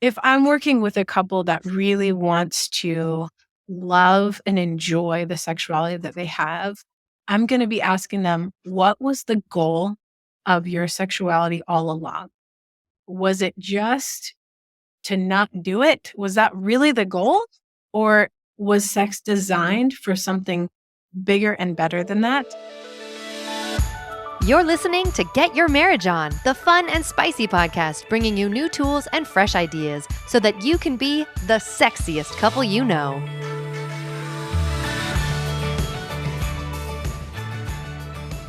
if I'm working with a couple that really wants to love and enjoy the sexuality that they have, I'm going to be asking them, what was the goal of your sexuality all along? Was it just to not do it? Was that really the goal? Or was sex designed for something bigger and better than that? You're listening to Get Your Marriage On, the fun and spicy podcast bringing you new tools and fresh ideas so that you can be the sexiest couple you know.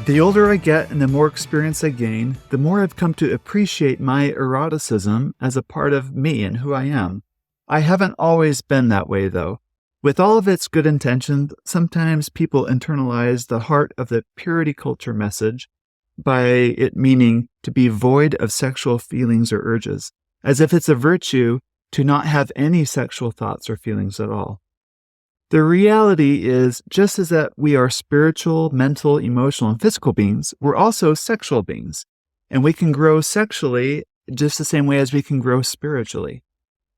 The older I get and the more experience I gain, the more I've come to appreciate my eroticism as a part of me and who I am. I haven't always been that way, though. With all of its good intentions, sometimes people internalize the heart of the purity culture message by it meaning to be void of sexual feelings or urges, as if it's a virtue to not have any sexual thoughts or feelings at all. The reality is, just as that we are spiritual, mental, emotional, and physical beings, we're also sexual beings. And we can grow sexually just the same way as we can grow spiritually.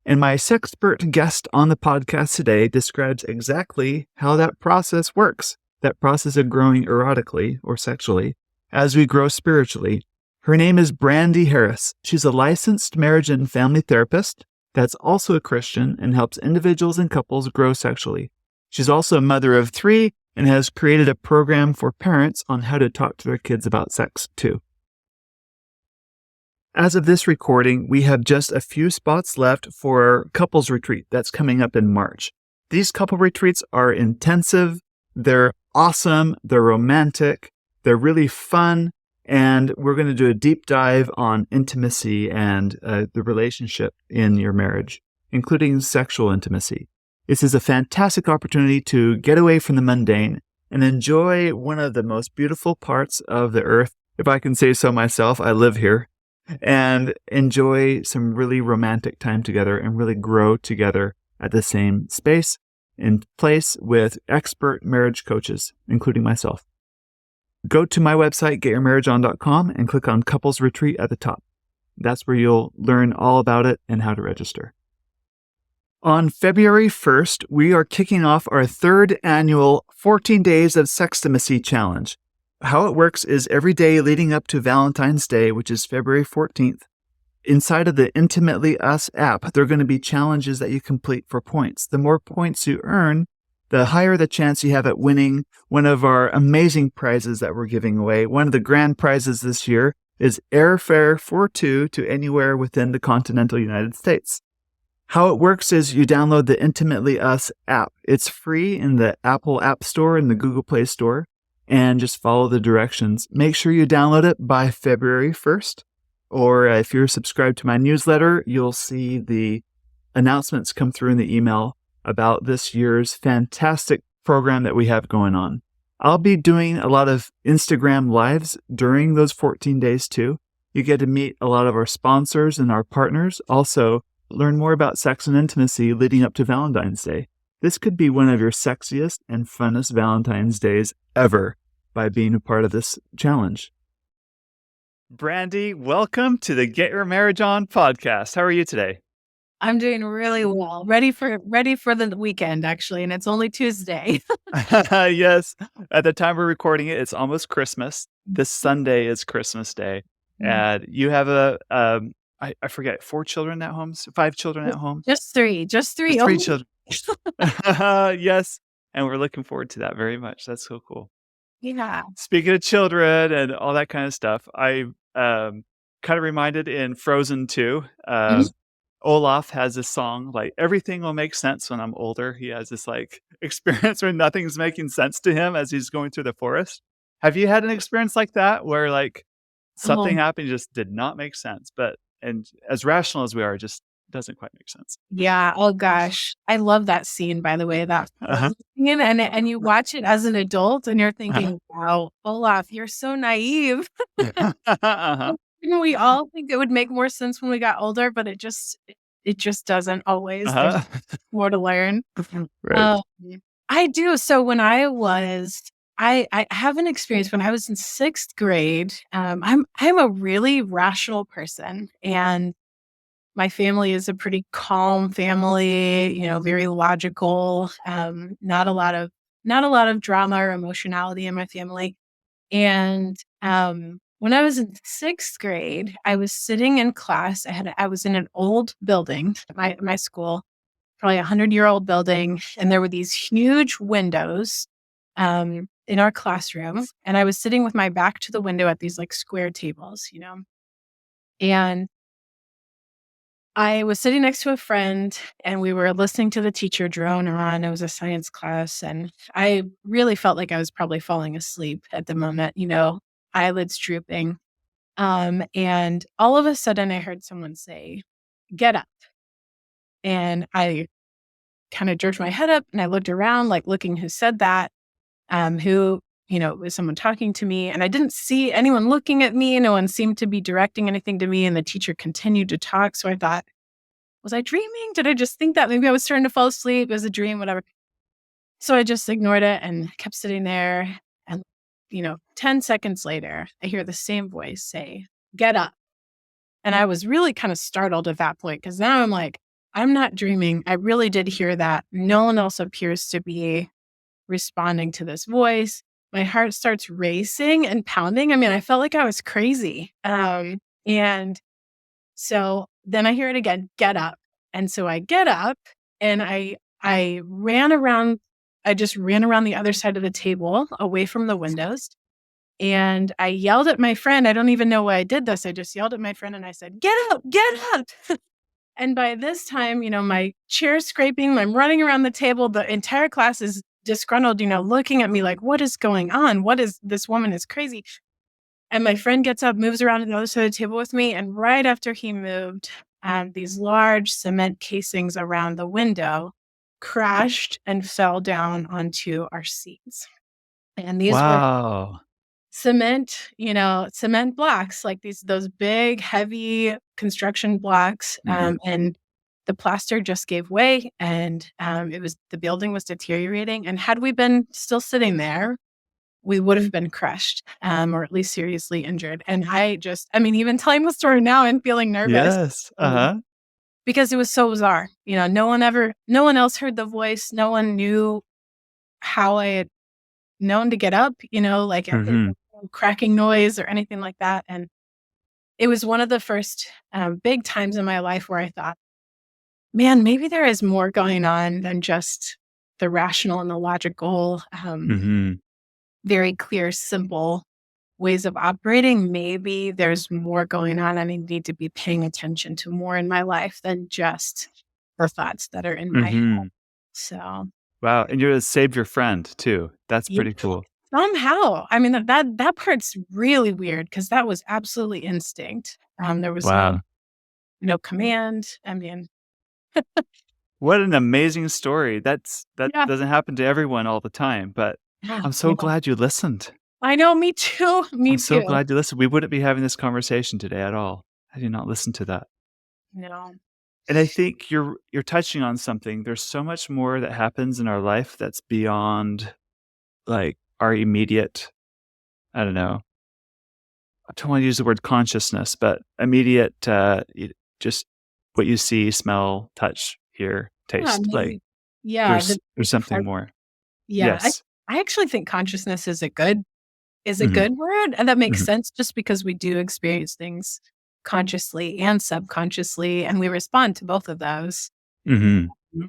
And my sexpert guest on the podcast today describes exactly how that process works, that process of growing erotically or sexually as we grow spiritually. Her name is Brandy Harris. She's a licensed marriage and family therapist that's also a Christian and helps individuals and couples grow sexually. She's also a mother of 3 and has created a program for parents on how to talk to their kids about sex, too. As of this recording, we have just a few spots left for our couples retreat that's coming up in March. These couple retreats are intensive, they're awesome, they're romantic, they're really fun, and we're going to do a deep dive on intimacy and the relationship in your marriage, including sexual intimacy. This is a fantastic opportunity to get away from the mundane and enjoy one of the most beautiful parts of the earth. If I can say so myself, I live here, and enjoy some really romantic time together and really grow together at the same space and place with expert marriage coaches, including myself. Go to my website, getyourmarriageon.com, and click on Couples Retreat at the top. That's where you'll learn all about it and how to register. On February 1st, we are kicking off our 3rd annual 14 Days of Sextimacy Challenge. How it works is every day leading up to Valentine's Day, which is February 14th, inside of the Intimately Us app, there are going to be challenges that you complete for points. The more points you earn, the higher the chance you have at winning one of our amazing prizes that we're giving away. One of the grand prizes this year is airfare for 2 to anywhere within the continental United States. How it works is you download the Intimately Us app. It's free in the Apple App Store and the Google Play Store, and just follow the directions. Make sure you download it by February 1st, or if you're subscribed to my newsletter, you'll see the announcements come through in the email about this year's fantastic program that we have going on. I'll be doing a lot of Instagram lives during those 14 days too. You get to meet a lot of our sponsors and our partners. Also, learn more about sex and intimacy leading up to Valentine's Day. This could be one of your sexiest and funnest Valentine's days ever by being a part of this challenge. Brandy, welcome to the Get Your Marriage On podcast. How are you today? I'm doing really well. Ready for the weekend, actually, and it's only Tuesday. Yes. At the time we're recording it, it's almost Christmas. This Sunday is Christmas Day. And you have I forget, 4 children at home? 5 children at home? Just 3. Just 3 children. Yes. And we're looking forward to that very much. That's so cool. Yeah. Speaking of children and all that kind of stuff, I kind of reminded in Frozen 2, Olaf has this song, like, everything will make sense when I'm older. He has this like experience where nothing's making sense to him as he's going through the forest. Have you had an experience like that where like something happened, just did not make sense, and as rational as we are, it just doesn't quite make sense? Yeah. Oh gosh. I love that scene, by the way, that scene. And you watch it as an adult and you're thinking, wow, Olaf, you're so naive. We all think it would make more sense when we got older, but it just doesn't always. There's more to learn. Right. I do. So when I have an experience when I was in 6th grade. I'm a really rational person, and My family is a pretty calm family, very logical, not a lot of drama or emotionality in my family. And when I was in 6th grade, I was sitting in class. I was in an old building at my school, probably 100-year-old building, and there were these huge windows in our classroom. And I was sitting with my back to the window at these like square tables, and I was sitting next to a friend and we were listening to the teacher drone on. It was a science class. And I really felt like I was probably falling asleep at the moment, eyelids drooping. And all of a sudden I heard someone say, "Get up." And I kind of jerked my head up and I looked around, like looking who said that, who, was someone talking to me. And I didn't see anyone looking at me. No one seemed to be directing anything to me. And the teacher continued to talk. So I thought, was I dreaming? Did I just think that maybe I was starting to fall asleep? It was a dream, whatever. So I just ignored it and kept sitting there. And, 10 seconds later, I hear the same voice say, "Get up." And I was really kind of startled at that point because now I'm like, I'm not dreaming. I really did hear that. No one else appears to be responding to this voice. My heart starts racing and pounding. I mean, I felt like I was crazy. And so then I hear it again, "Get up." And so I get up and I ran around. I just ran around the other side of the table away from the windows. And I yelled at my friend. I don't even know why I did this. I just yelled at my friend and I said, "Get up, get up." And by this time, my chair's scraping. I'm running around the table. The entire class is disgruntled, looking at me like, what is going on? This woman is crazy. And my friend gets up, moves around to the other side of the table with me. And right after he moved, these large cement casings around the window crashed and fell down onto our seats. And these were Wow. cement blocks, like those big, heavy construction blocks. And the plaster just gave way and the building was deteriorating. And had we been still sitting there, we would have been crushed, or at least seriously injured. And even telling the story now, I'm feeling nervous. Yes. Because it was so bizarre. No one else heard the voice. No one knew how I had known to get up, Mhm. cracking noise or anything like that. And it was one of the first big times in my life where I thought, man, maybe there is more going on than just the rational and the logical, Mhm. very clear, simple ways of operating. Maybe there's more going on. And I need to be paying attention to more in my life than just the thoughts that are in my head. Mhm. So Wow, and you saved your friend too. That's yeah, pretty cool. somehow, I mean, that part's really weird because that was absolutely instinct. There was Wow. no command. I mean, What an amazing story. That yeah, doesn't happen to everyone all the time, but yeah, I'm so yeah. glad you listened. I know, me too, me I'm so too. glad you listened. We wouldn't be having this conversation today at all had you not listened to that. No. And I think you're touching on something. There's so much more that happens in our life that's beyond, like, our immediate, I don't know, I don't wanna use the word consciousness, but immediate, just what you see, smell, touch, hear, Yeah, taste, like, maybe. Yeah, there's something more. yeah, Yes. I actually think consciousness is a good Mhm, word, and that makes mhm, sense just because we do experience things consciously and subconsciously, and we respond to both of those. mhm. Mm.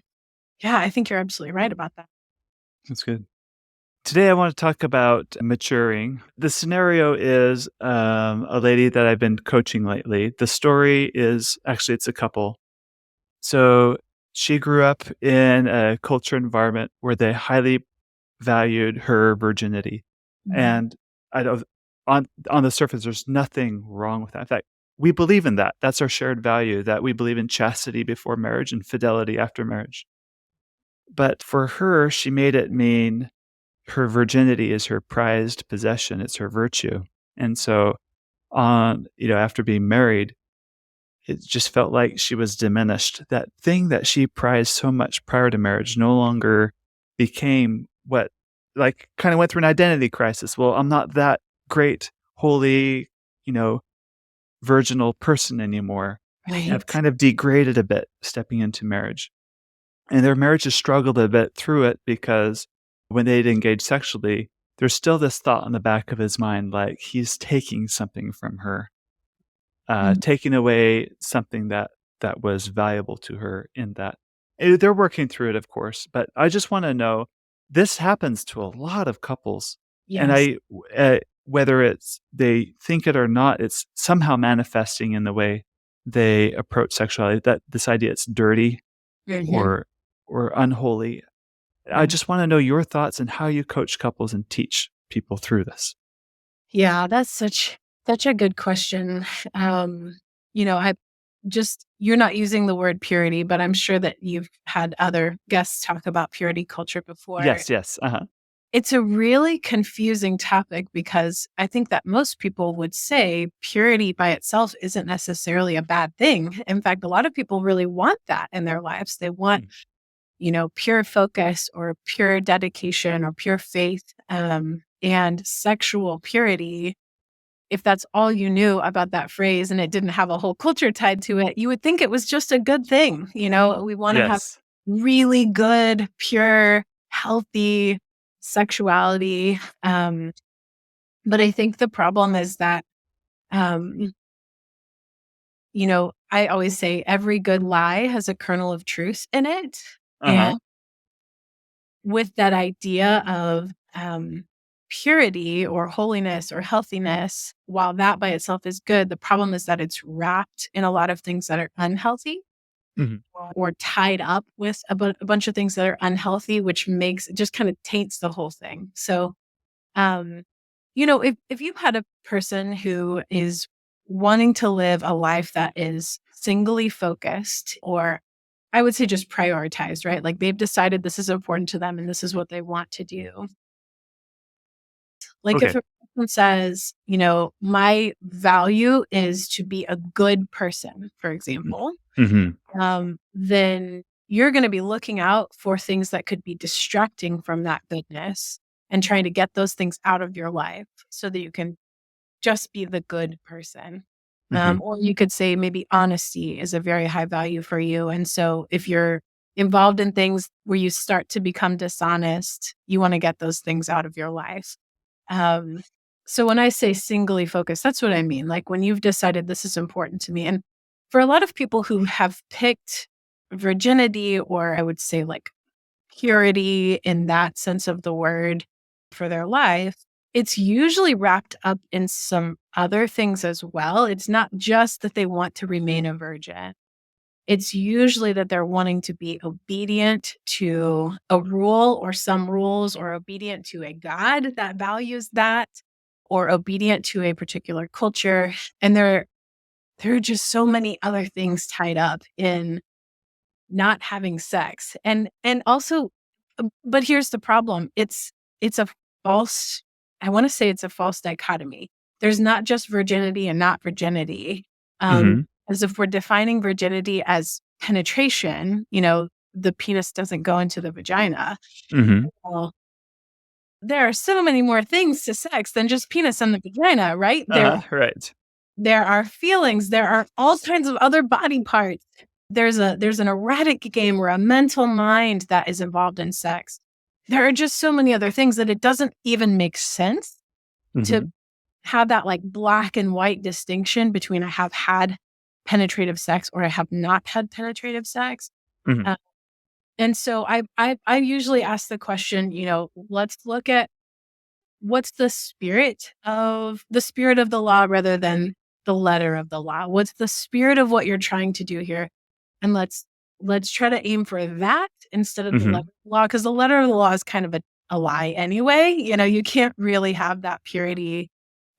Yeah, I think you're absolutely right about that. That's good. Today, I want to talk about maturing. The scenario is a lady that I've been coaching lately. The story is actually, it's a couple. So she grew up in a culture environment where they highly valued her virginity. Mhm. And I don't, on the surface, there's nothing wrong with that. In fact, we believe in that. That's our shared value, that we believe in chastity before marriage and fidelity after marriage. But for her, she made it mean her virginity is her prized possession, it's her virtue. And so after being married, it just felt like she was diminished. That thing that she prized so much prior to marriage no longer became what, like, kind of went through an identity crisis. Well, I'm not that great, holy, you know, virginal person anymore. have Right. kind of degraded a bit stepping into marriage. And their marriage has struggled a bit through it because when they'd engage sexually, there's still this thought in the back of his mind, like he's taking something from her, Mm. taking away something that was valuable to her in that. They're working through it, of course, but I just want to know this happens to a lot of couples, and Yes. whether it's they think it or not, it's somehow manifesting in the way they approach sexuality. That this idea it's dirty Mhm. or unholy. I Mm. just want to know your thoughts and how you coach couples and teach people through this. Yeah, that's such a good question. Um, I just you're not using the word purity, but I'm sure that you've had other guests talk about purity culture before. Yes, yes, uh-huh. It's a really confusing topic because I think that most people would say purity by itself isn't necessarily a bad thing. In fact, a lot of people really want that in their lives. They want, Mm. pure focus or pure dedication or pure faith. And sexual purity, if that's all you knew about that phrase and it didn't have a whole culture tied to it, you would think it was just a good thing. We want to have Yes. really good, pure, healthy sexuality. But I think the problem is that, um, I always say every good lie has a kernel of truth in it. Uh-huh. And with that idea of purity or holiness or healthiness, while that by itself is good, the problem is that it's wrapped in a lot of things that are unhealthy Mhm. or tied up with a bunch of things that are unhealthy, which makes it just kind of taints the whole thing. So, um, if you had a person who is wanting to live a life that is singly focused, or I would say just prioritized, right? Like they've decided this is important to them and this is what they want to do. Like if Okay. a person says, my value is to be a good person, for Mm. example, Mhm. then you're going to be looking out for things that could be distracting from that goodness and trying to get those things out of your life so that you can just be the good person. Mhm. Or you could say maybe honesty is a very high value for you. And so if you're involved in things where you start to become dishonest, you want to get those things out of your life. Um, so when I say singly focused, that's what I mean. Like when you've decided this is important to me. And for a lot of people who have picked virginity, or I would say like purity in that sense of the word for their life, it's usually wrapped up in some other things as well. It's not just that they want to remain a virgin. It's usually that they're wanting to be obedient to a rule or some rules, or obedient to a God that values that, or obedient to a particular culture. And there are just so many other things tied up in not having sex. And also, but here's the problem. It's a false, I want to say it's a false dichotomy. There's not just virginity and not virginity. Mhm. As if we're defining virginity as penetration, the penis doesn't go into the vagina. Mhm. Well, there are so many more things to sex than just penis and the vagina, right? Uh-huh. Right. There are feelings, there are all kinds of other body parts. There's an erotic game or a mental mind that is involved in sex. There are just so many other things that it doesn't even make sense to Mhm. have that like black and white distinction between I have had penetrative sex or I have not had penetrative sex. Mhm. Uh, and so I usually ask the question, let's look at what's the spirit of the law rather than the letter of the law? What's the spirit of what you're trying to do here? And let's try to aim for that instead of the letter Mhm. of the law, because the letter of the law is kind of a lie anyway. You can't really have that purity.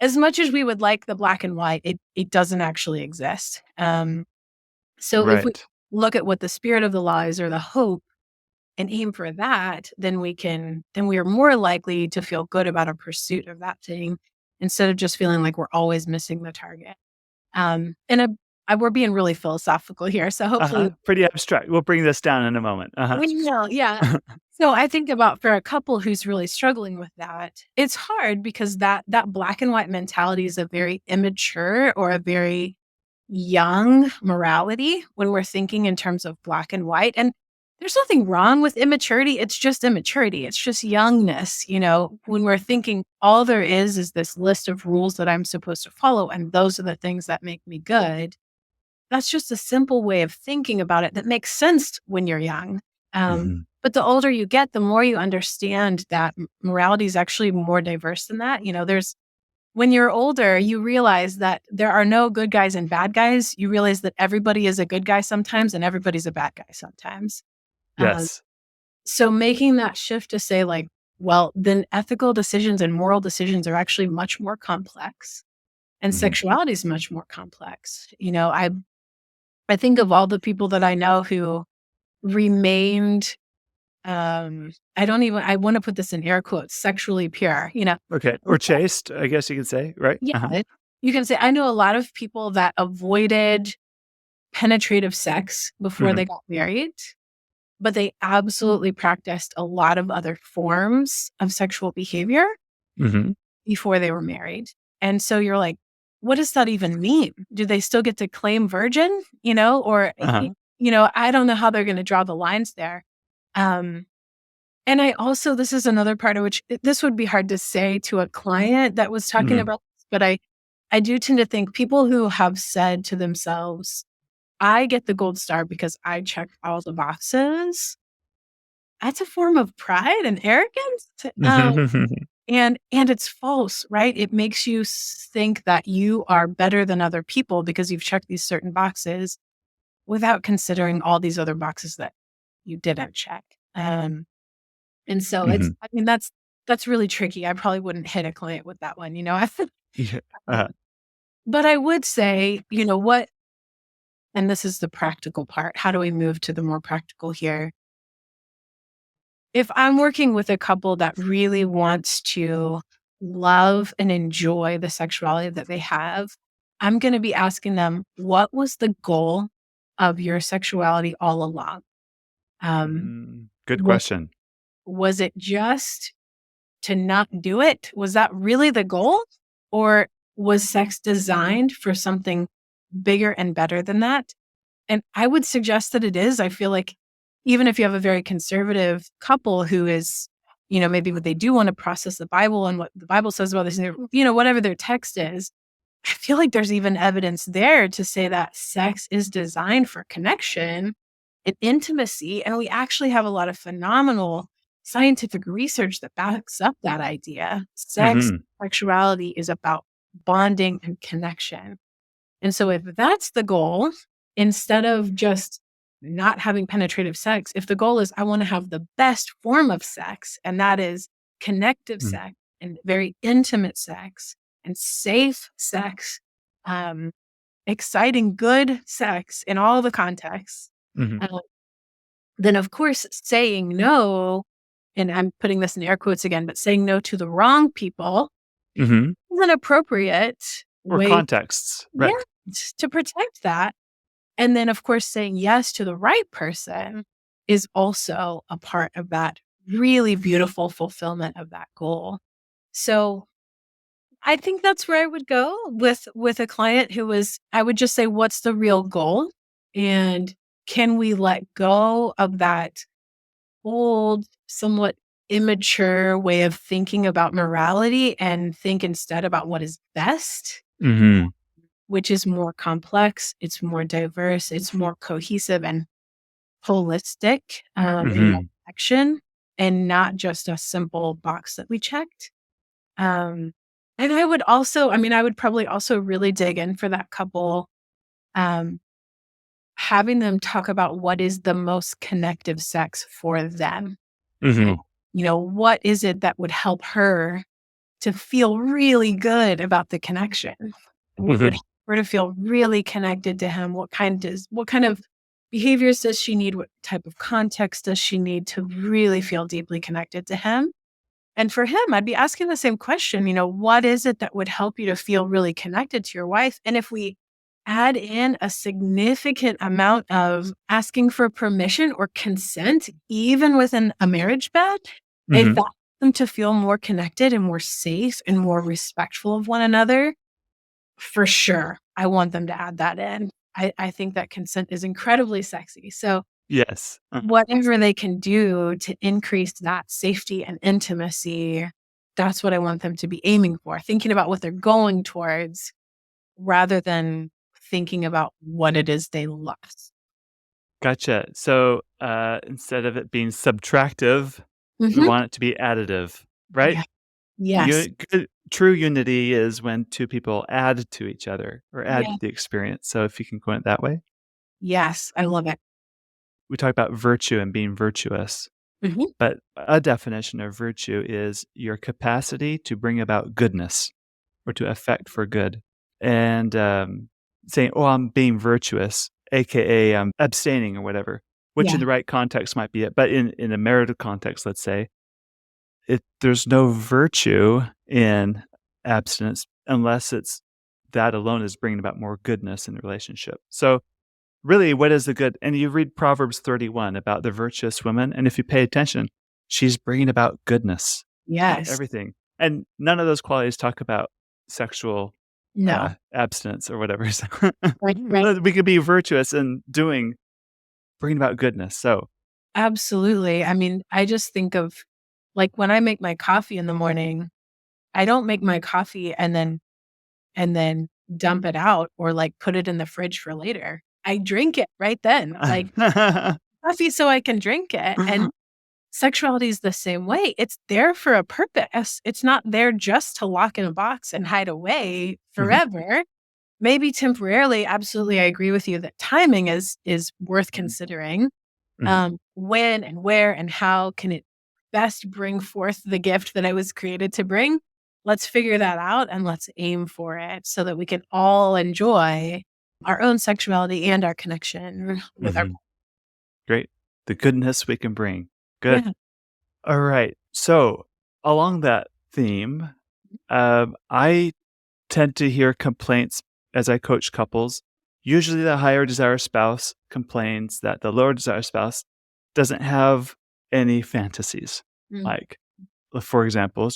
As much as we would like the black and white, it doesn't actually exist. So if we Right. look at what the spirit of the law is, or the hope, and aim for that, then we are more likely to feel good about our pursuit of that thing instead of just feeling like we're always missing the target. And we're being really philosophical here, so hopefully Uh-huh. Pretty abstract. We'll bring this down in a moment. Uh-huh. we will, yeah. So I think about for a couple who's really struggling with that, it's hard because that black and white mentality is a very immature or a very young morality when we're thinking in terms of black and white. And there's nothing wrong with immaturity. It's just immaturity. It's just youngness. When we're thinking all there is this list of rules that I'm supposed to follow, and those are the things that make me good. That's just a simple way of thinking about it that makes sense when you're young. Mhm. But the older you get, the more you understand that morality is actually more diverse than that. When you're older, you realize that there are no good guys and bad guys. You realize that everybody is a good guy sometimes and everybody's a bad guy sometimes. Um, Yes. so making that shift to say well, then ethical decisions and moral decisions are actually much more complex, and Mhm. sexuality is much more complex. I think of all the people that I know who remained, I want to put this in air quotes, sexually pure. Okay. Or chaste, I guess you could say, right? Uh-huh. Yeah, you can say, I know a lot of people that avoided penetrative sex before Mhm. they got married, but they absolutely practiced a lot of other forms of sexual behavior Mhm. before they were married. And so you're like, what does that even mean? Do they still get to claim virgin? Or, Uh-huh. I don't know how they're going to draw the lines there. Um, and I also, this is another part of which this would be hard to say to a client that was talking Mhm. about this, but I do tend to think people who have said to themselves, I get the gold star because I check all the boxes. That's a form of pride and arrogance. And it's false, right? It makes you think that you are better than other people because you've checked these certain boxes without considering all these other boxes that you didn't check. And so Mhm. that's really tricky. I probably wouldn't hit a client with that one. Yeah. Uh-huh. Um, but I would say, what, and this is the practical part. How do we move to the more practical here? If I'm working with a couple that really wants to love and enjoy the sexuality that they have, I'm going to be asking them, what was the goal of your sexuality all along? Um, Good was, question. was it just to not do it? Was that really the goal? Or was sex designed for something bigger and better than that? And I would suggest that it is. I feel like even if you have a very conservative couple who is, maybe what they do want to process the Bible and what the Bible says about this, whatever their text is, I feel like there's even evidence there to say that sex is designed for connection and intimacy. And we actually have a lot of phenomenal scientific research that backs up that idea. Sex, Mhm. sexuality is about bonding and connection. And so if that's the goal, instead of just not having penetrative sex, if the goal is I want to have the best form of sex, and that is connective Mhm. sex and very intimate sex and safe sex, um, exciting, good sex in all the contexts, Mhm. uh, then of course saying no, and I'm putting this in air quotes again, but saying no to the wrong people Mhm. is an appropriate Or way, contexts, yeah, right. to protect that. And then, of course, saying yes to the right person is also a part of that really beautiful fulfillment of that goal. So I think that's where I would go with a client who was, I would just say, what's the real goal? And can we let go of that old, somewhat immature way of thinking about morality and think instead about what is best, Mhm. which is more complex, it's more diverse, it's more cohesive and holistic, in that Mhm. action, and not just a simple box that we checked. Um, and I would probably also really dig in for that couple, um, having them talk about what is the most connective sex for them. Uh, Mhm. what is it that would help her to feel really good about the connection? What would Mhm. help her to feel really connected to him? What kind of behaviors does she need? What type of context does she need to really feel deeply connected to him? And for him, I'd be asking the same question, what is it that would help you to feel really connected to your wife? And if we add in a significant amount of asking for permission or consent, even within a marriage bed, if Mhm. that helps them to feel more connected and more safe and more respectful of one another, For sure. I want them to add that in. I think that consent is incredibly sexy. So Yes. whatever they can do to increase that safety and intimacy, that's what I want them to be aiming for, thinking about what they're going towards rather than thinking about what it is they lost. Gotcha. So instead of it being subtractive, we Mhm. want it to be additive, right? Yeah. Yes. True unity is when two people add to each other or add Yeah. to the experience. So if you can go it that way, Yes. I love it. we talk about virtue and being virtuous. Mhm. But a definition of virtue is your capacity to bring about goodness or to affect for good. And saying, oh, I'm being virtuous, AKA I'm abstaining or whatever, which in Yeah. the right context might be it. But in a marital context, let's say, there's no virtue in abstinence unless it's that alone is bringing about more goodness in the relationship. So really, what is the good? And you read Proverbs 31 about the virtuous woman, and if you pay attention, she's bringing about goodness in Yes. everything. And none of those qualities talk about sexual No. abstinence or whatever. So Right. Right. we could be virtuous in bringing about goodness. So, Absolutely. I mean, I just think of like when I make my coffee in the morning, I don't make my coffee and then dump it out or like put it in the fridge for later. I drink it right then. Like coffee so I can drink it. And sexuality is the same way. It's there for a purpose. It's not there just to lock in a box and hide away Mhm, forever. Maybe temporarily, absolutely I agree with you that timing is worth considering. mhm, When and where and how can it best bring forth the gift that I was created to bring? Let's figure that out and let's aim for it so that we can all enjoy our own sexuality and our connection with our mhm. Great. The goodness we can bring. Good. yeah. All right. So, along that theme, I tend to hear complaints as I coach couples. Usually, the higher desire spouse complains that the lower desire spouse doesn't have any fantasies. Mm, Like, for example,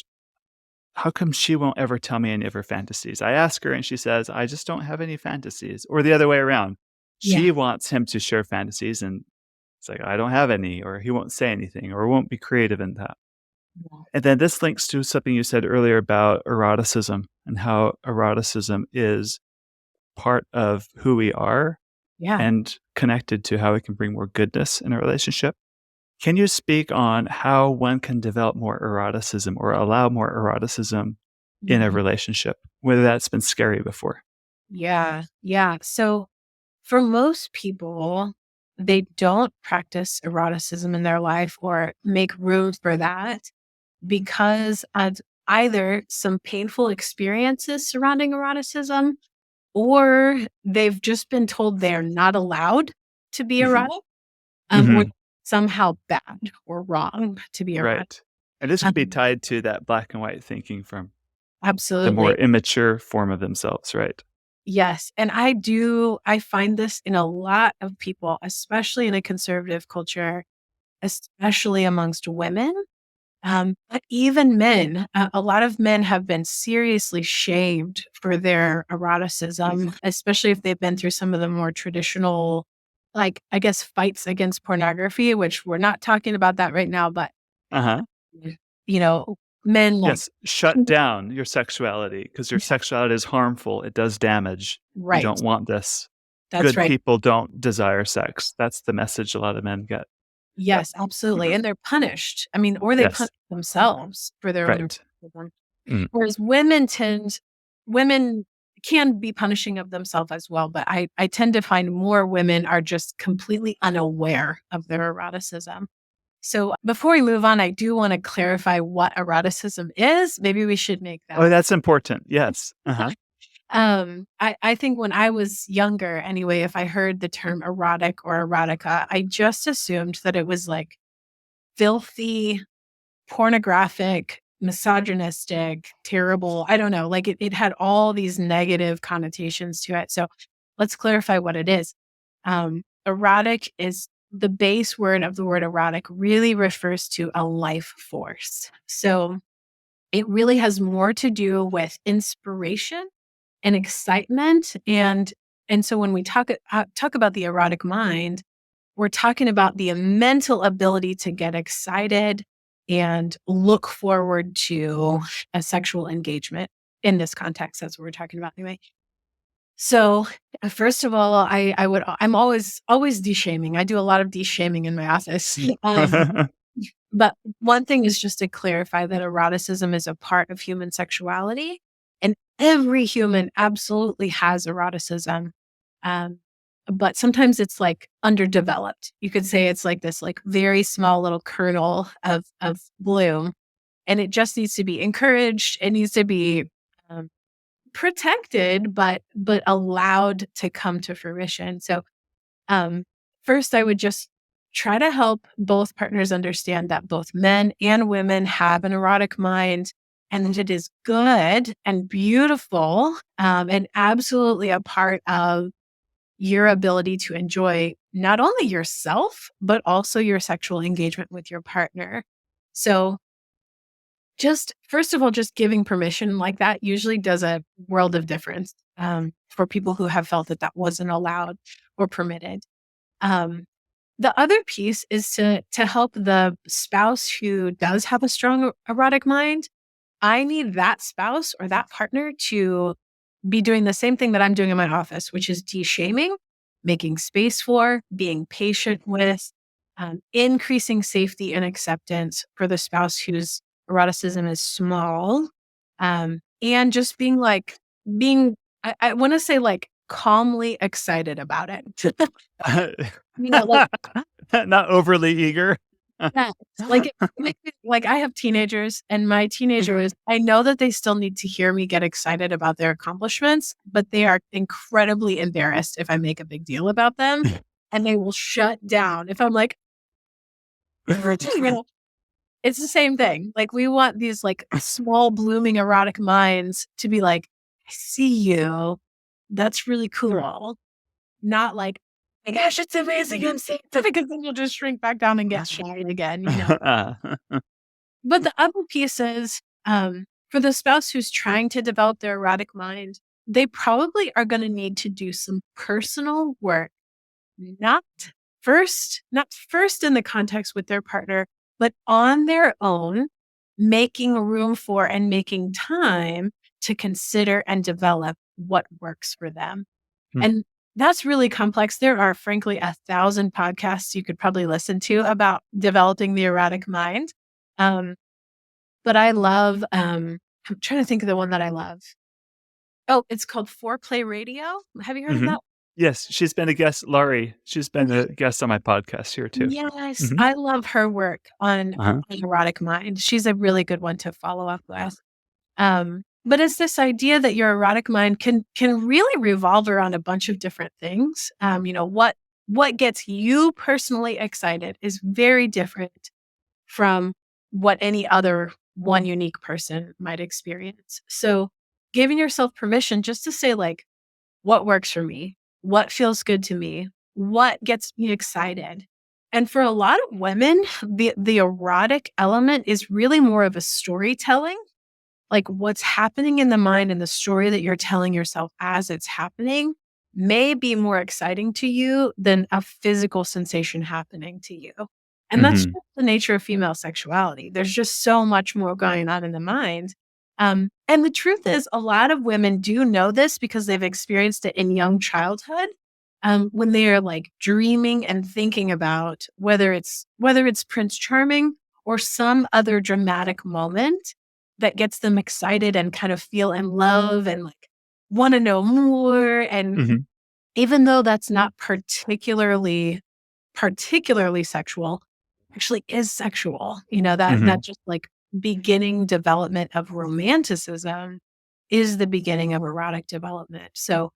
how come she won't ever tell me any of her fantasies? I ask her and she says, I just don't have any fantasies. Or the other way around. yeah. She wants him to share fantasies and it's like, I don't have any, or he won't say anything, or won't be creative in that. And then this links to something you said earlier about eroticism and how eroticism is part of who we are Yeah. and connected to how we can bring more goodness in a relationship. Can you speak on how one can develop more eroticism or allow more eroticism in a Mhm. relationship, whether that's been scary before? Yeah. Yeah. So for most people, they don't practice eroticism in their life or make room for that because of either some painful experiences surrounding eroticism or they've just been told they're not allowed to be Hmm. erotic, or Hmm. somehow bad or wrong to be erotic. Right. And this could be Um, tied to that black and white thinking from the more absolutely. immature form of themselves, right? Yes. And I find this in a lot of people, especially in a conservative culture, especially amongst women. But even men, a lot of men have been seriously shamed for their eroticism, especially if they've been through some of the more traditional, like, I guess, fights against pornography, which we're not talking about that right now, but, Uh-huh. you know, men like, Yes, shut down your sexuality because your yeah, sexuality is harmful, it does damage. You right. don't want this. That's Good right. people don't desire sex. That's the message a lot of men get. Yes, absolutely. And they're punished. I mean, or they punish Yes, themselves for their own right. eroticism. Mm. Whereas women can be punishing of themselves as well, but I tend to find more women are just completely unaware of their eroticism. So before we move on, I do want to clarify what eroticism is. Maybe we should make Oh, that. that's important. Yes. Uh-huh. I think when I was younger, anyway, if I heard the term erotic or erotica, I just assumed that it was like filthy, pornographic, misogynistic, terrible. I don't know. Like it had all these negative connotations to it. So let's clarify what it is. Erotic is the base word of the word erotic really refers to a life force. So it really has more to do with inspiration and excitement. And so when we talk about the erotic mind, we're talking about the mental ability to get excited and look forward to a sexual engagement in this context. That's what we're talking about anyway. So first of all, I'm always de-shaming. I do a lot of de-shaming in my office. But one thing is just to clarify that eroticism is a part of human sexuality, and every human absolutely has eroticism. Um, but sometimes it's like underdeveloped. You could say it's like this like very small little kernel of bloom, and it just needs to be encouraged. It needs to be um, protected, but allowed to come to fruition. So um, first, I would just try to help both partners understand that both men and women have an erotic mind, and that it is good and beautiful, and absolutely a part of your ability to enjoy not only yourself, but also your sexual engagement with your partner. So just first of all, just giving permission like that usually does a world of difference for people who have felt that that wasn't allowed or permitted. Um, the other piece is to help the spouse who does have a strong erotic mind. I need that spouse or that partner to be doing the same thing that I'm doing in my office, which is de-shaming, making space for, being patient with, increasing safety and acceptance for the spouse whose eroticism is small, and just being, I want to say like calmly excited about it. Like Not overly eager. yeah, like, like I have teenagers, and my teenager is, I know that they still need to hear me get excited about their accomplishments, but they are incredibly embarrassed if I make a big deal about them, and they will shut down if I'm like, it's the same thing. Like we want these like small blooming erotic minds to be like, I see you. That's really cool. Not like, my gosh, it's amazing. I'm seeing it, because then you'll just shrink back down and get shy again. But the other piece is for the spouse who's trying to develop their erotic mind, they probably are going to need to do some personal work, not not first in the context with their partner, but on their own, making room for and making time to consider and develop what works for them. Hmm. And that's really complex. There are, frankly, 1,000 podcasts you could probably listen to about developing the erotic mind. But I love, I'm trying to think of the one that I love. Oh, it's called Foreplay Radio. Have you heard of Mhm. that? Yes, she's been a guest. Laurie, she's been a guest on my podcast here too. Yes, Mhm. I love her work on Uh-huh. erotic mind. She's a really good one to follow up with. But it's this idea that your erotic mind can really revolve around a bunch of different things. What gets you personally excited is very different from what any other one unique person might experience. So giving yourself permission just to say like, what works for me? What feels good to me? What gets me excited? And for a lot of women, the erotic element is really more of a storytelling, like what's happening in the mind and the story that you're telling yourself as it's happening may be more exciting to you than a physical sensation happening to you. And that's Mhm. just the nature of female sexuality. There's just so much more going on in the mind. And the truth is, a lot of women do know this because they've experienced it in young childhood. When they're like dreaming and thinking about whether it's Prince Charming or some other dramatic moment that gets them excited and kind of feel in love and like want to know more. And Mhm. even though that's not particularly sexual, actually is sexual, that Mhm. just like beginning development of romanticism is the beginning of erotic development. So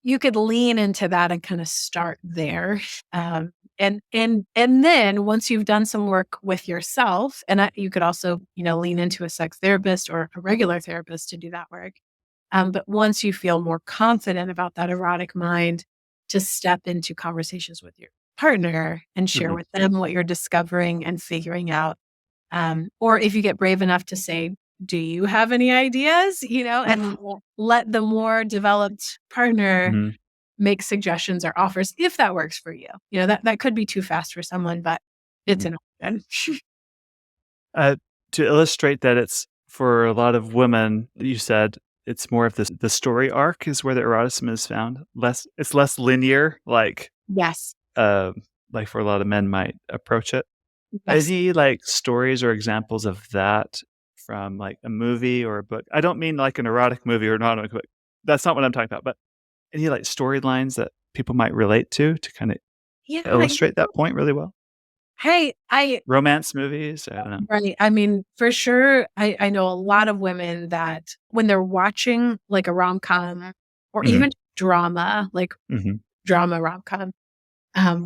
you could lean into that and kind of start there. And then once you've done some work with yourself, and you could also, lean into a sex therapist or a regular therapist to do that work. But once you feel more confident about that erotic mind, to step into conversations with your partner and share Mhm. with them what you're discovering and figuring out. Or if you get brave enough to say, do you have any ideas? And let the more developed partner Mm-hmm. make suggestions or offers if that works for you. That could be too fast for someone, but it's an option. Uh, to illustrate that it's for a lot of women, you said it's more of the story arc is where the eroticism is found. It's less linear, Yes. like for a lot of men might approach it. Yes. Any stories or examples of that from a movie or a book? I don't mean like an erotic movie or not, but that's not what I'm talking about. But any storylines that people might relate to kind of Yeah. illustrate that point really well? Hey, Romance movies? I don't know. right. I mean, for sure, I know a lot of women that when they're watching like a rom-com or Mhm. even drama, like Mhm. drama rom-com,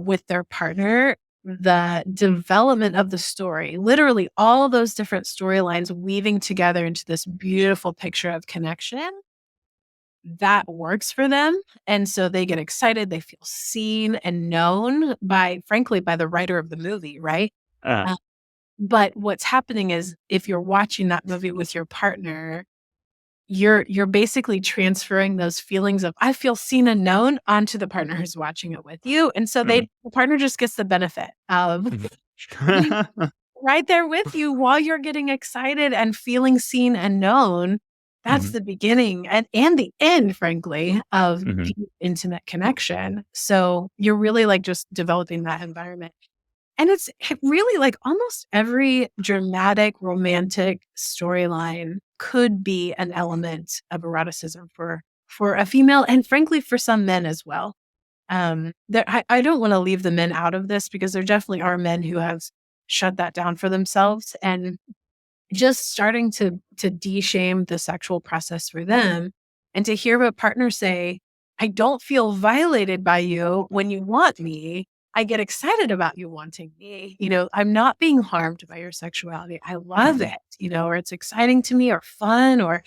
with their partner, the development of the story, literally all those different storylines weaving together into this beautiful picture of connection that works for them. And so they get excited. They feel seen and known frankly, by the writer of the movie, right? Uh, Uh, but what's happening is if you're watching that movie with your partner, you're basically transferring those feelings of I feel seen and known onto the partner who's watching it with you. And so mhm. the partner just gets the benefit of being Mhm. right there with you while you're getting excited and feeling seen and known. That's Mhm. the beginning and the end, frankly, of Mhm. deep, intimate connection. So you're really just developing that environment. And it's really almost every dramatic, romantic storyline could be an element of eroticism for a female and frankly for some men as well. I don't want to leave the men out of this because there definitely are men who have shut that down for themselves and just starting to de-shame the sexual process for them and to hear a partner say, I don't feel violated by you when you want me. I get excited about you wanting me. I'm not being harmed by your sexuality. I love it, or it's exciting to me or fun or,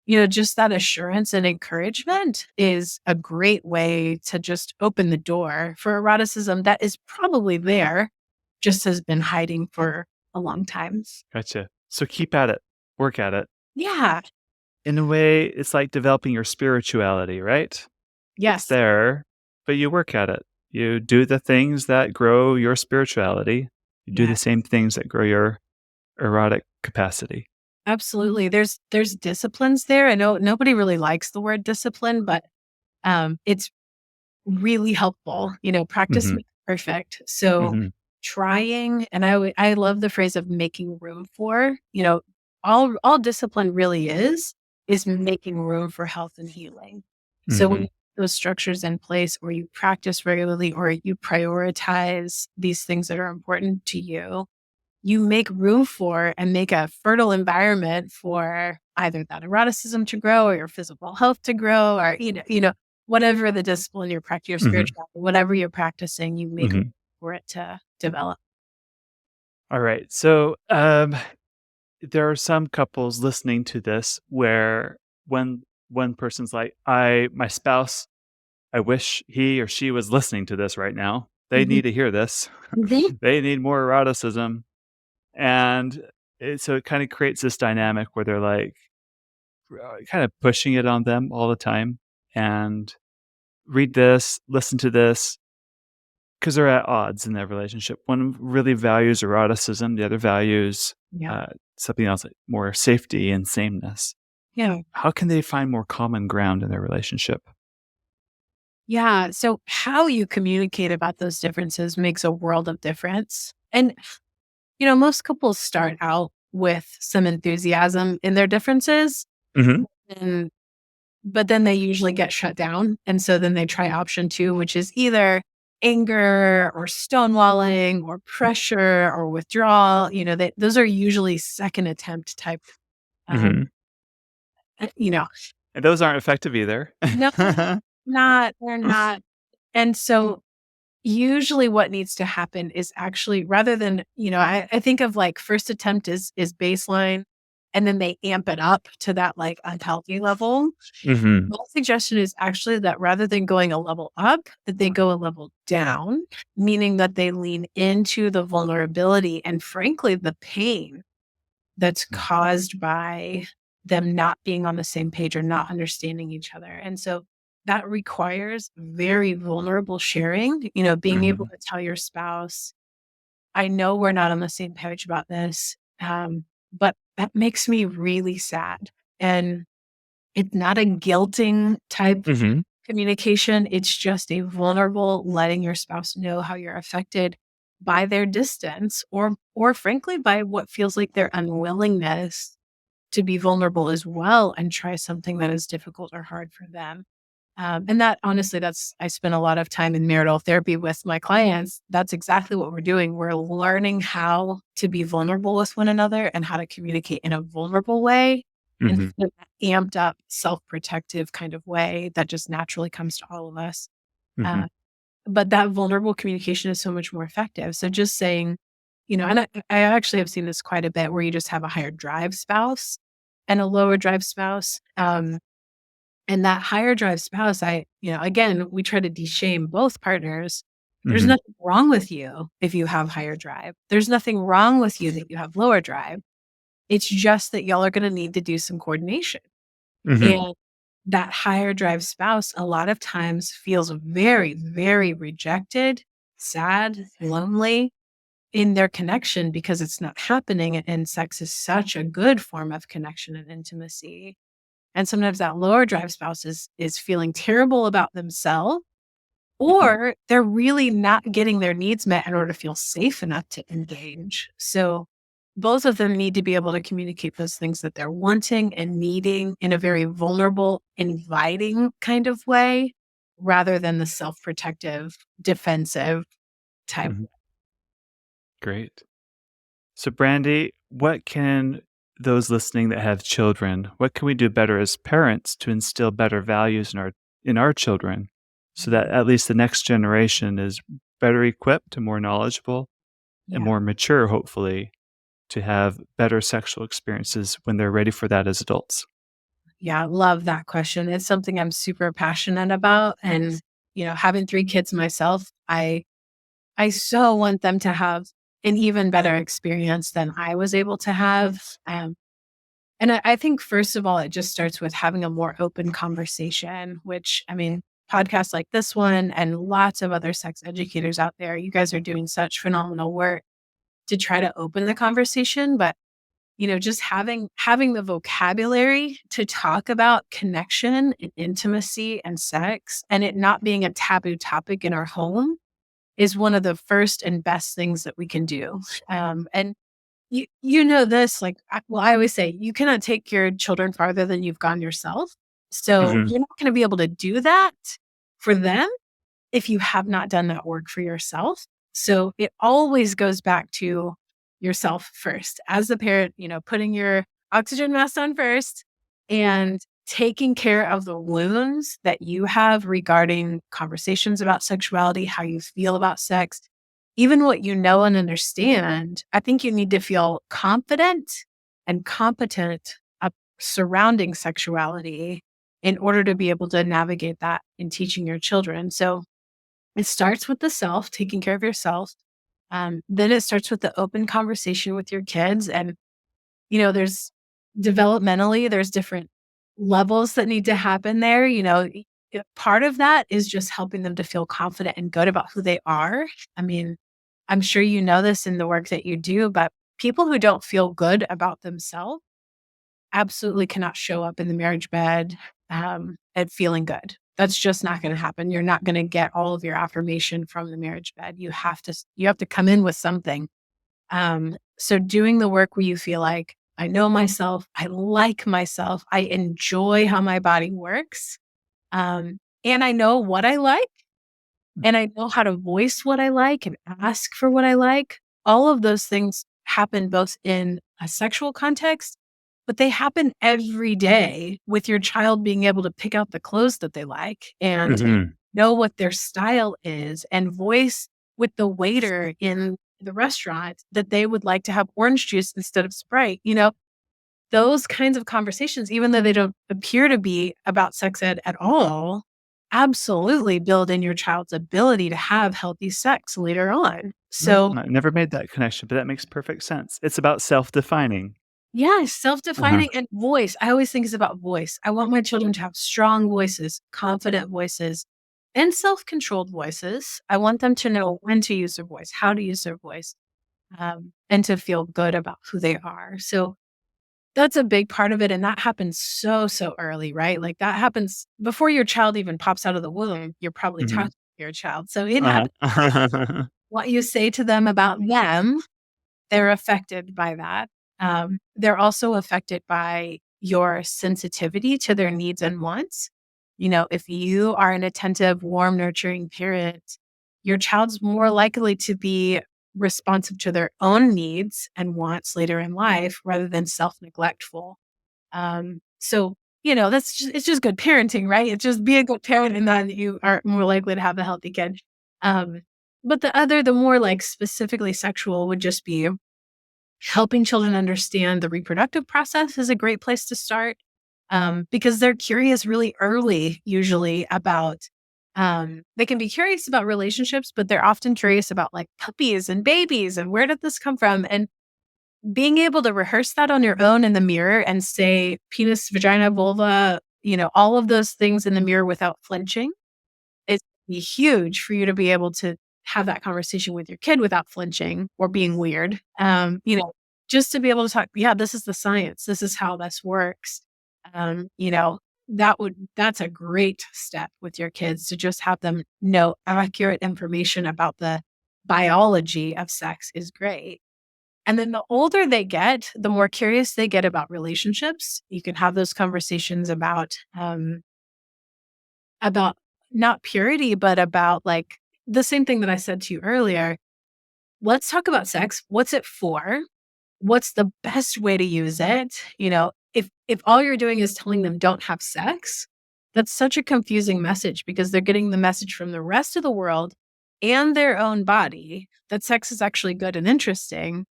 just that assurance and encouragement is a great way to just open the door for eroticism that is probably there, just has been hiding for a long time. Gotcha. So keep at it. Work at it. Yeah. In a way, it's like developing your spirituality, right? It's Yes. there, but you work at it. You do the things that grow your spirituality. You do the Yeah. same things that grow your erotic capacity. Absolutely. There's disciplines there. I know nobody really likes the word discipline, but it's really helpful. Practice Mhm. makes perfect. So Mhm. trying, and I love the phrase of making room for. All discipline really is making room for health and healing. So when Mhm. you put those structures in place, or you practice regularly, or you prioritize these things that are important to you, you make room for and make a fertile environment for either that eroticism to grow or your physical health to grow or, whatever the discipline you're practicing, your Mhm. spirituality, whatever you're practicing, you make room Mhm. for it to develop. All right. So, there are some couples listening to this where when one person's like, my spouse, I wish he or she was listening to this right now. They Mhm. need to hear this. Mhm. They need more eroticism. And so it kind of creates this dynamic where they're kind of pushing it on them all the time. And read this, listen to this, because they're at odds in their relationship. One really values eroticism, the other values Yeah. uh, something else, like more safety and sameness. Yeah. How can they find more common ground in their relationship? Yeah. So how you communicate about those differences makes a world of difference. And, most couples start out with some enthusiasm in their differences. Hmm. And but then they usually get shut down, and so then they try option 2, which is either anger or stonewalling or pressure or withdrawal, those are usually second attempt type, um, Hmm. uh, you know And those aren't effective either. no, they're not, and so usually what needs to happen is actually rather than, I think of first attempt is baseline, and then they amp it up to that unhealthy level. Hmm. My suggestion is actually that rather than going a level up, that they go a level down, meaning that they lean into the vulnerability and frankly the pain that's caused by them not being on the same page or not understanding each other. And so that requires very vulnerable sharing, being able to tell your spouse, I know we're not on the same page about this, but that makes me really sad. And it's not a guilting type Mm-hmm. communication. It's just a vulnerable letting your spouse know how you're affected by their distance or frankly by what feels like their unwillingness to be vulnerable as well and try something that is difficult or hard for them. And that honestly, I spend a lot of time in marital therapy with my clients. That's exactly what we're doing. We're learning how to be vulnerable with one another and how to communicate in a vulnerable way Mm-hmm. instead of that amped up, self protective kind of way that just naturally comes to all of us. Mm-hmm. Uh, but that vulnerable communication is so much more effective. So just saying, and I actually have seen this quite a bit where you just have a higher drive spouse and a lower drive spouse. And that higher drive spouse, again, we try to de-shame both partners. There's Mm-hmm. nothing wrong with you if you have higher drive. There's nothing wrong with you that you have lower drive. It's just that y'all are going to need to do some coordination. Mm-hmm. And that higher drive spouse a lot of times feels very, very rejected, sad, lonely in their connection because it's not happening. And sex is such a good form of connection and intimacy. And sometimes that lower drive spouse is feeling terrible about themselves, or they're really not getting their needs met in order to feel safe enough to engage. So both of them need to be able to communicate those things that they're wanting and needing in a very vulnerable, inviting kind of way, rather than the self-protective, defensive type. Mm-hmm. Great. So, Brandy, what can those listening that have children, what can we do better as parents to instill better values in our children so that at least the next generation is better equipped and more knowledgeable and Yeah. more mature, hopefully, to have better sexual experiences when they're ready for that as adults? Yeah, love that question. It's something I'm super passionate about. And, having 3 kids myself, I so want them to have an even better experience than I was able to have. And I think, first of all, it just starts with having a more open conversation, which, podcasts like this one and lots of other sex educators out there, you guys are doing such phenomenal work to try to open the conversation. But, just having the vocabulary to talk about connection and intimacy and sex and it not being a taboo topic in our home is one of the first and best things that we can do. And you know this, like, I always say, you cannot take your children farther than you've gone yourself. So Mm-hmm. you're not going to be able to do that for them if you have not done that work for yourself. So it always goes back to yourself first. As the parent, putting your oxygen mask on first and taking care of the wounds that you have regarding conversations about sexuality, how you feel about sex, even what you know and understand. I think you need to feel confident and competent surrounding sexuality in order to be able to navigate that in teaching your children. So it starts with the self, taking care of yourself. Then it starts with the open conversation with your kids. And, there's developmentally, there's different levels that need to happen there. Part of that is just helping them to feel confident and good about who they are. I mean, I'm sure you know this in the work that you do, but people who don't feel good about themselves absolutely cannot show up in the marriage bed and feeling good. That's just not going to happen. You're not going to get all of your affirmation from the marriage bed. You have to come in with something. So doing the work where you feel like, I know myself, I like myself, I enjoy how my body works, and I know what I like, and I know how to voice what I like and ask for what I like. All of those things happen both in a sexual context, but they happen every day with your child being able to pick out the clothes that they like and Mm-hmm. know what their style is and voice with the waiter in the restaurant that they would like to have orange juice instead of Sprite. Those kinds of conversations, even though they don't appear to be about sex ed at all, absolutely build in your child's ability to have healthy sex later on. So I never made that connection, but that makes perfect sense. It's about self-defining. Yes, Uh-huh. self-defining and voice. I always think it's about voice. I want my children to have strong voices, confident voices, and self-controlled voices. I want them to know when to use their voice, how to use their voice, and to feel good about who they are. So that's a big part of it. And that happens so early, right? Like that happens before your child even pops out of the womb. You're probably Mhm. talking to your child. So it happens. Uh-huh. What you say to them about them, they're affected by that. They're also affected by your sensitivity to their needs and wants. If you are an attentive, warm, nurturing parent, your child's more likely to be responsive to their own needs and wants later in life rather than self-neglectful. It's just good parenting, right? It's just be a good parent and then you are more likely to have a healthy kid. Um, but the more like specifically sexual would just be helping children understand the reproductive process is a great place to start, because they're curious really early, usually about, they can be curious about relationships, but they're often curious about like puppies and babies and where did this come from? And being able to rehearse that on your own in the mirror and say penis, vagina, vulva, all of those things in the mirror without flinching is huge for you to be able to have that conversation with your kid without flinching or being weird. Just to be able to talk, yeah, this is the science. This is how this works. Um, you know, that's a great step with your kids to just have them know accurate information about the biology of sex is great. And then the older they get, the more curious they get about relationships. You can have those conversations about not purity, but about like the same thing that I said to you earlier. Let's talk about sex. What's it for? What's the best way to use it? If all you're doing is telling them don't have sex, that's such a confusing message because they're getting the message from the rest of the world and their own body that sex is actually good and interesting.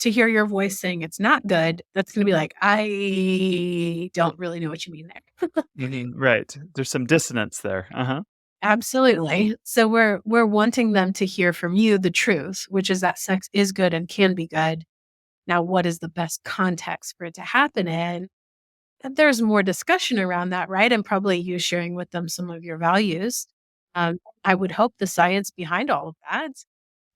To hear your voice saying it's not good, that's going to be like, I don't really know what you mean there. Right. There's some dissonance there. Uh-huh. Absolutely. So we're wanting them to hear from you the truth, which is that sex is good and can be good. Now, what is the best context for it to happen in? And there's more discussion around that, right? And probably you sharing with them some of your values. I would hope the science behind all of that.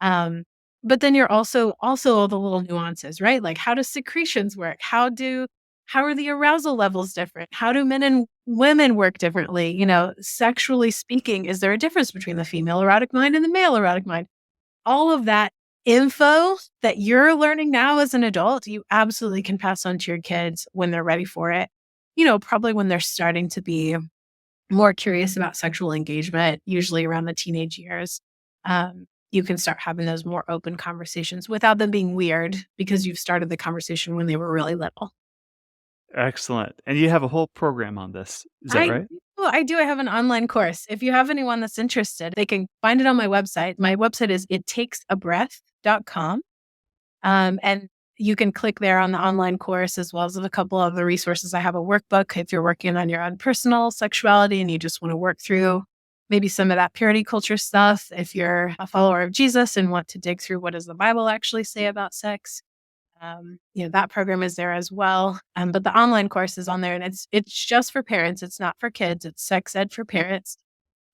Um, but then you're also all the little nuances, right? Like how do secretions work? How are the arousal levels different? How do men and women work differently? Sexually speaking, is there a difference between the female erotic mind and the male erotic mind? All of that info that you're learning now as an adult, you absolutely can pass on to your kids when they're ready for it. Probably when they're starting to be more curious about sexual engagement, usually around the teenage years. You can start having those more open conversations without them being weird because you've started the conversation when they were really little. Excellent. And you have a whole program on this. Is that I right? I do. I have an online course. If you have anyone that's interested, they can find it on my website. My website is ittakesabreath.com. And you can click there on the online course as well as a couple of the resources. I have a workbook if you're working on your own personal sexuality and you just want to work through maybe some of that purity culture stuff. If you're a follower of Jesus and want to dig through what does the Bible actually say about sex, that program is there as well. But the online course is on there and it's just for parents. It's not for kids. It's sex ed for parents.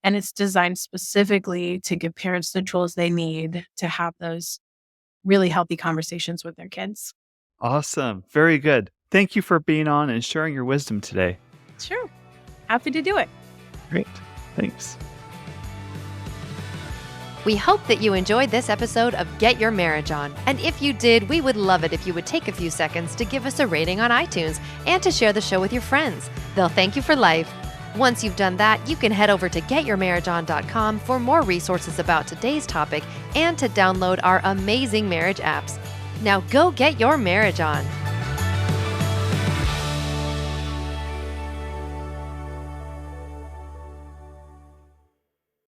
And it's designed specifically to give parents the tools they need to have those really healthy conversations with their kids. Awesome. Very good. Thank you for being on and sharing your wisdom today. Sure. Happy to do it. Great. Thanks. We hope that you enjoyed this episode of Get Your Marriage On. And if you did, we would love it if you would take a few seconds to give us a rating on iTunes and to share the show with your friends. They'll thank you for life. Once you've done that, you can head over to getyourmarriageon.com for more resources about today's topic and to download our amazing marriage apps. Now go get your marriage on.